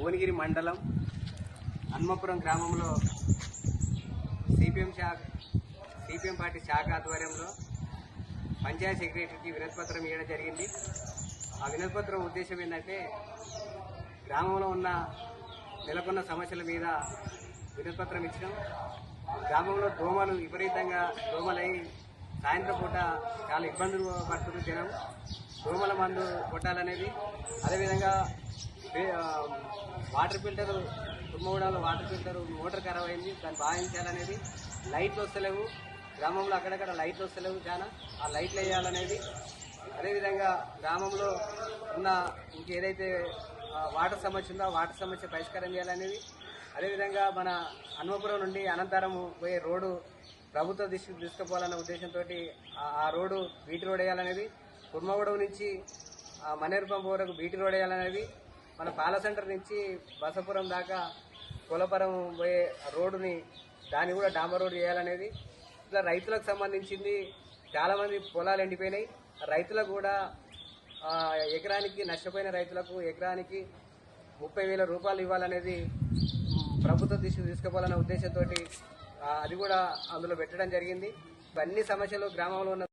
భువనగిరి మండలం హన్మపురం గ్రామంలో CPM party శాఖ ఆధ్వర్యంలో పంచాయత్ సెక్రటరీకి వినతిపత్రం ఇవ్వడం జరిగింది. ఆ వినతిపత్రం ఉద్దేశం ఏంటంటే గ్రామంలో ఉన్న నెలకొన్న సమస్యల మీద వినతిపత్రం ఇచ్చడం. గ్రామంలో దోమలు విపరీతంగా దోమలై సాయంత్రం పూట చాలా ఇబ్బందులు పడుతున్న జనం. దోమల మందు కొట్టాలనేది, అదేవిధంగా వాటర్ ఫిల్టర్ తుమ్మగూడలో వాటర్ ఫిల్టర్ మోటార్ ఖరాబ్ అయింది, దాన్ని బాధించాలనేది. లైట్లు వస్తలేవు గ్రామంలో, అక్కడక్కడ లైట్లు వస్తలేవు చాలా, ఆ లైట్లు వేయాలనేది. అదేవిధంగా గ్రామంలో ఉన్న ఇంకేదైతే వాటర్ సమస్య ఉందో ఆ వాటర్ సమస్య పరిష్కారం చేయాలనేది. అదేవిధంగా మన హన్మపురం నుండి అనంతరం పోయే రోడ్డు ప్రభుత్వ దృష్టికి తీసుకుపోవాలన్న ఉద్దేశంతో ఆ రోడ్డు బీటీ రోడ్ వేయాలనేది. కుర్మగూడెం నుంచి మనేరుపంపు వరకు బీటీ రోడ్ వేయాలనేది. మన పాల సెంటర్ నుంచి బసపురం దాకా కొలపురం పోయే రోడ్డుని దాన్ని కూడా డాంబర్ రోడ్ చేయాలనేది. ఇట్లా రైతులకు సంబంధించింది చాలామంది పొలాలు ఎండిపోయినాయి. రైతులకు కూడా ఎకరానికి నష్టపోయిన రైతులకు ఎకరానికి 30,000 రూపాయలు ఇవ్వాలనేది ప్రభుత్వ దృష్టికి తీసుకుపోవాలన్న ఉద్దేశంతో అది కూడా అందులో పెట్టడం జరిగింది. అన్ని సమస్యలు గ్రామంలో ఉన్న